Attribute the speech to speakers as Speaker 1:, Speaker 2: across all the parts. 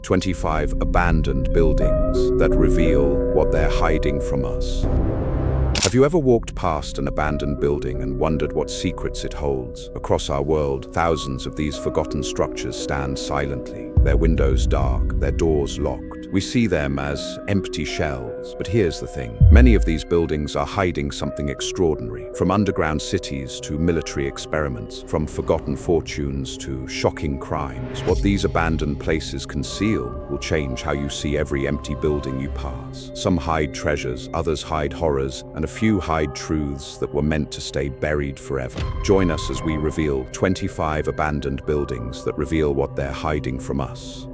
Speaker 1: 25 abandoned buildings that reveal what they're hiding from us. Have you ever walked past an abandoned building and wondered what secrets it holds? Across our world, thousands of these forgotten structures stand silently, their windows dark, their doors locked. We see them as empty shells, but here's the thing. Many of these buildings are hiding something extraordinary, from underground cities to military experiments, from forgotten fortunes to shocking crimes. What these abandoned places conceal will change how you see every empty building you pass. Some hide treasures, others hide horrors, and a few hide truths that were meant to stay buried forever. Join us as we reveal 25 abandoned buildings that reveal what they're hiding from us.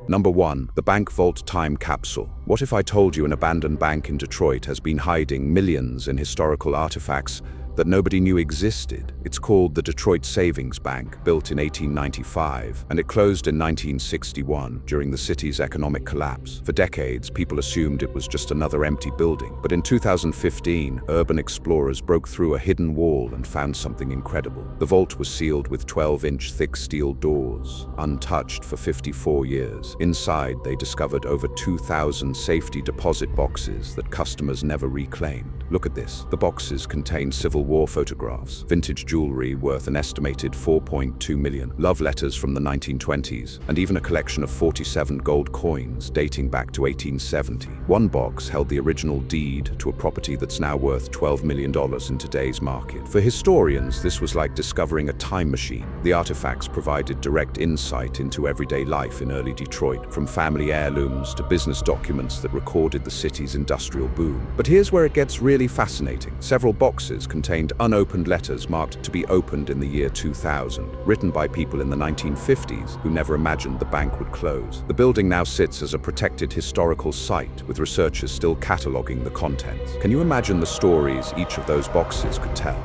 Speaker 1: Number 1. The Bank Vault Time Capsule. What if I told you an abandoned bank in Detroit has been hiding millions in historical artifacts that nobody knew existed? It's called the Detroit Savings Bank, built in 1895, and it closed in 1961 during the city's economic collapse. For decades, people assumed it was just another empty building, but in 2015, urban explorers broke through a hidden wall and found something incredible. The vault was sealed with 12-inch thick steel doors, untouched for 54 years. Inside, they discovered over 2,000 safety deposit boxes that customers never reclaimed. Look at this. The boxes contain Civil War photographs, vintage jewelry worth an estimated $4.2 million, love letters from the 1920s, and even a collection of 47 gold coins dating back to 1870. One box held the original deed to a property that's now worth $12 million in today's market. For historians, this was like discovering a time machine. The artifacts provided direct insight into everyday life in early Detroit, from family heirlooms to business documents that recorded the city's industrial boom. But here's where it gets really fascinating. Several boxes contained unopened letters marked to be opened in the year 2000, written by people in the 1950s who never imagined the bank would close. The building now sits as a protected historical site, with researchers still cataloging the contents. Can you imagine the stories each of those boxes could tell?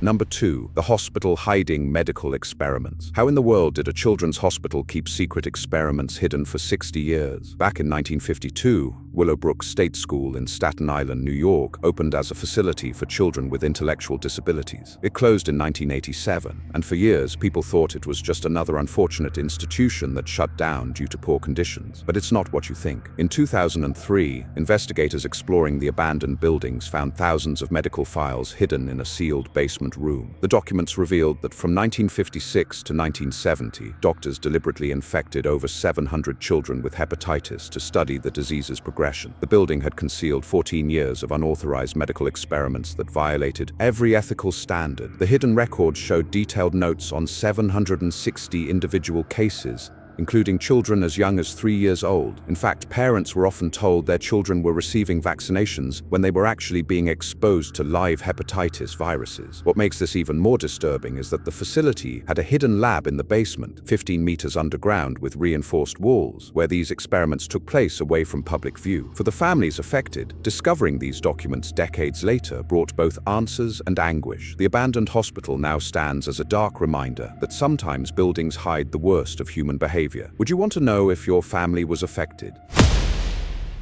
Speaker 1: Number 2. The hospital hiding medical experiments. How in the world did a children's hospital keep secret experiments hidden for 60 years? Back in 1952, Willowbrook State School in Staten Island, New York, opened as a facility for children with intellectual disabilities. It closed in 1987, and for years people thought it was just another unfortunate institution that shut down due to poor conditions. But it's not what you think. In 2003, investigators exploring the abandoned buildings found thousands of medical files hidden in a sealed basement room. The documents revealed that from 1956 to 1970, doctors deliberately infected over 700 children with hepatitis to study the disease's progression. The building had concealed 14 years of unauthorized medical experiments that violated every ethical standard. The hidden records showed detailed notes on 760 individual cases, including children as young as 3 years old. In fact, parents were often told their children were receiving vaccinations when they were actually being exposed to live hepatitis viruses. What makes this even more disturbing is that the facility had a hidden lab in the basement, 15 meters underground with reinforced walls, where these experiments took place away from public view. For the families affected, discovering these documents decades later brought both answers and anguish. The abandoned hospital now stands as a dark reminder that sometimes buildings hide the worst of human behavior. Would you want to know if your family was affected?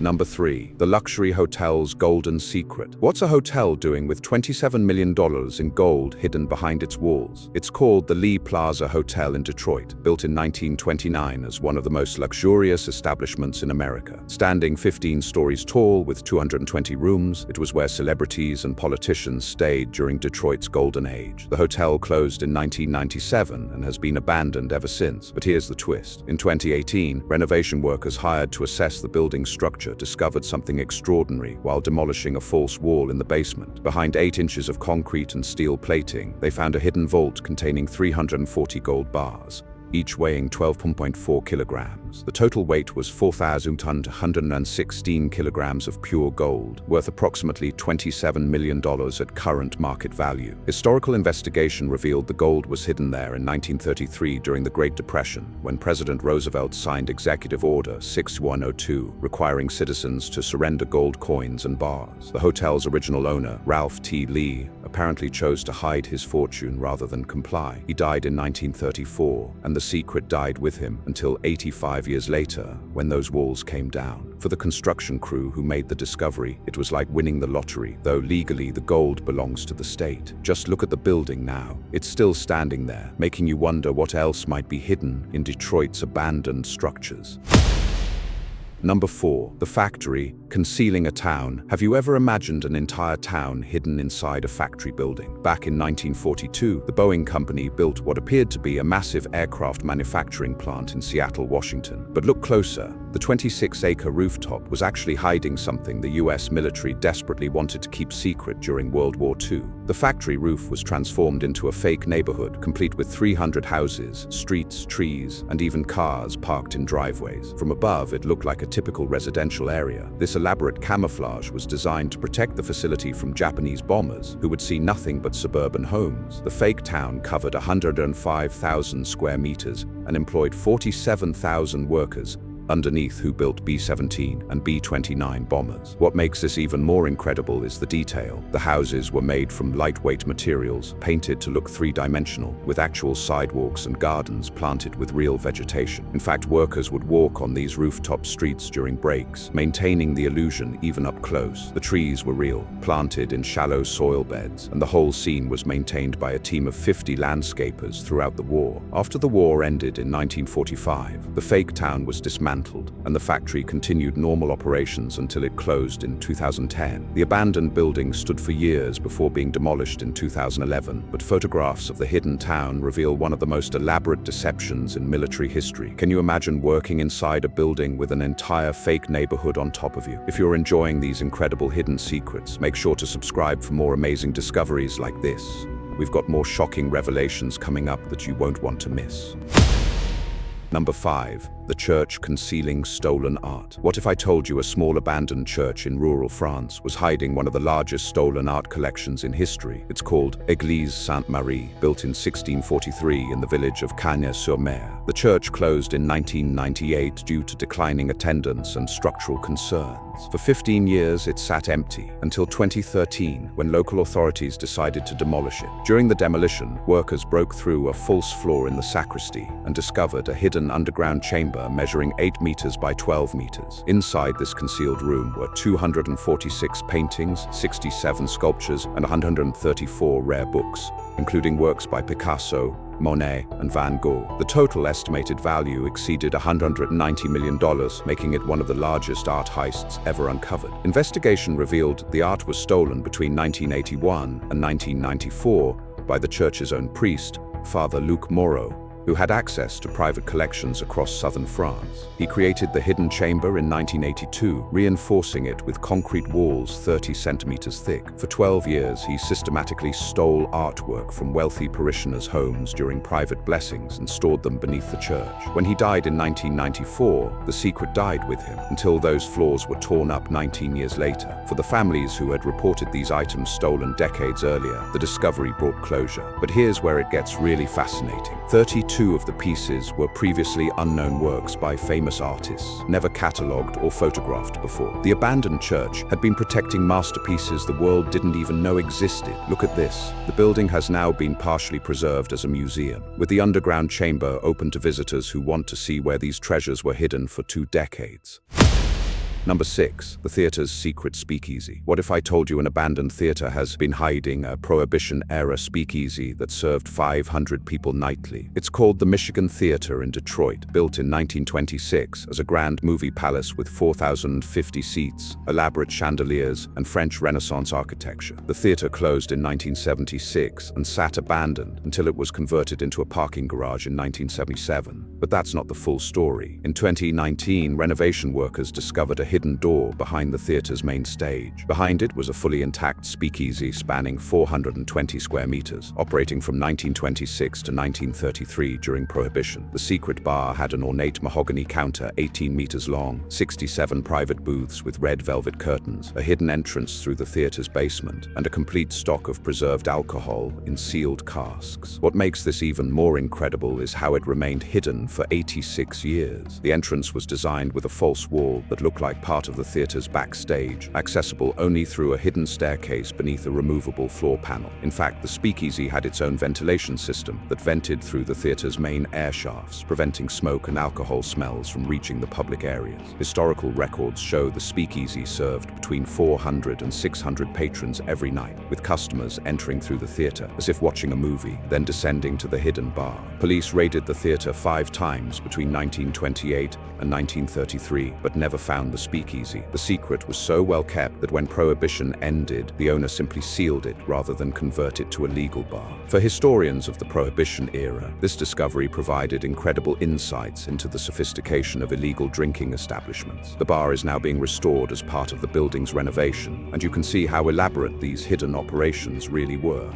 Speaker 1: Number 3. The luxury hotel's golden secret. What's a hotel doing with $27 million in gold hidden behind its walls? It's called the Lee Plaza Hotel in Detroit, built in 1929 as one of the most luxurious establishments in America. Standing 15 stories tall with 220 rooms, it was where celebrities and politicians stayed during Detroit's golden age. The hotel closed in 1997 and has been abandoned ever since. But here's the twist. In 2018, renovation workers hired to assess the building's structure discovered something extraordinary while demolishing a false wall in the basement. Behind 8 inches of concrete and steel plating, they found a hidden vault containing 340 gold bars, each weighing 12.4 kilograms. The total weight was 4,116 kilograms of pure gold, worth approximately $27 million at current market value. Historical investigation revealed the gold was hidden there in 1933 during the Great Depression, when President Roosevelt signed Executive Order 6102, requiring citizens to surrender gold coins and bars. The hotel's original owner, Ralph T. Lee, apparently chose to hide his fortune rather than comply. He died in 1934, and the secret died with him until 85 25 years later when those walls came down. For the construction crew who made the discovery, it was like winning the lottery, though legally the gold belongs to the state. Just look at the building now. It's still standing there, making you wonder what else might be hidden in Detroit's abandoned structures. Number 4. The factory, concealing a town. Have you ever imagined an entire town hidden inside a factory building? Back in 1942, the Boeing company built what appeared to be a massive aircraft manufacturing plant in Seattle, Washington. But look closer. The 26-acre rooftop was actually hiding something the US military desperately wanted to keep secret during World War II. The factory roof was transformed into a fake neighborhood, complete with 300 houses, streets, trees, and even cars parked in driveways. From above, it looked like a typical residential area. This elaborate camouflage was designed to protect the facility from Japanese bombers, who would see nothing but suburban homes. The fake town covered 105,000 square meters and employed 47,000 workers, underneath who built B-17 and B-29 bombers. What makes this even more incredible is the detail. The houses were made from lightweight materials, painted to look three-dimensional, with actual sidewalks and gardens planted with real vegetation. In fact, workers would walk on these rooftop streets during breaks, maintaining the illusion even up close. The trees were real, planted in shallow soil beds, and the whole scene was maintained by a team of 50 landscapers throughout the war. After the war ended in 1945, the fake town was dismantled, and the factory continued normal operations until it closed in 2010. The abandoned building stood for years before being demolished in 2011, but photographs of the hidden town reveal one of the most elaborate deceptions in military history. Can you imagine working inside a building with an entire fake neighborhood on top of you? If you're enjoying these incredible hidden secrets, make sure to subscribe for more amazing discoveries like this. We've got more shocking revelations coming up that you won't want to miss. Number 5. The church concealing stolen art. What if I told you a small abandoned church in rural France was hiding one of the largest stolen art collections in history? It's called Église Sainte-Marie, built in 1643 in the village of Cagnes-sur-Mer. The church closed in 1998 due to declining attendance and structural concerns. For 15 years, it sat empty, until 2013, when local authorities decided to demolish it. During the demolition, workers broke through a false floor in the sacristy and discovered a hidden underground chamber measuring 8 meters by 12 meters. Inside this concealed room were 246 paintings, 67 sculptures, and 134 rare books, including works by Picasso, Monet, and Van Gogh. The total estimated value exceeded $190 million, making it one of the largest art heists ever uncovered. Investigation revealed the art was stolen between 1981 and 1994 by the church's own priest, Father Luc Moreau, who had access to private collections across southern France. He created the hidden chamber in 1982, reinforcing it with concrete walls 30 centimeters thick. For 12 years, he systematically stole artwork from wealthy parishioners' homes during private blessings and stored them beneath the church. When he died in 1994, the secret died with him, until those floors were torn up 19 years later. For the families who had reported these items stolen decades earlier, the discovery brought closure. But here's where it gets really fascinating. 32 of the pieces were previously unknown works by famous artists, never catalogued or photographed before. The abandoned church had been protecting masterpieces the world didn't even know existed. Look at this. The building has now been partially preserved as a museum, with the underground chamber open to visitors who want to see where these treasures were hidden for 2 decades. Number 6. The theater's secret speakeasy. What if I told you an abandoned theater has been hiding a Prohibition-era speakeasy that served 500 people nightly? It's called the Michigan Theater in Detroit, built in 1926 as a grand movie palace with 4,050 seats, elaborate chandeliers, and French Renaissance architecture. The theater closed in 1976 and sat abandoned until it was converted into a parking garage in 1977. But that's not the full story. In 2019, renovation workers discovered a hidden door behind the theater's main stage. Behind it was a fully intact speakeasy spanning 420 square meters, operating from 1926 to 1933 during Prohibition. The secret bar had an ornate mahogany counter 18 meters long, 67 private booths with red velvet curtains, a hidden entrance through the theater's basement, and a complete stock of preserved alcohol in sealed casks. What makes this even more incredible is how it remained hidden for 86 years. The entrance was designed with a false wall that looked like part of the theater's backstage, accessible only through a hidden staircase beneath a removable floor panel. In fact, the speakeasy had its own ventilation system that vented through the theater's main air shafts, preventing smoke and alcohol smells from reaching the public areas. Historical records show the speakeasy served between 400 and 600 patrons every night, with customers entering through the theater as if watching a movie, then descending to the hidden bar. Police raided the theater 5 times between 1928 and 1933, but never found the speakeasy. The secret was so well kept that when Prohibition ended, the owner simply sealed it rather than convert it to a legal bar. For historians of the Prohibition era, this discovery provided incredible insights into the sophistication of illegal drinking establishments. The bar is now being restored as part of the building's renovation, and you can see how elaborate these hidden operations really were.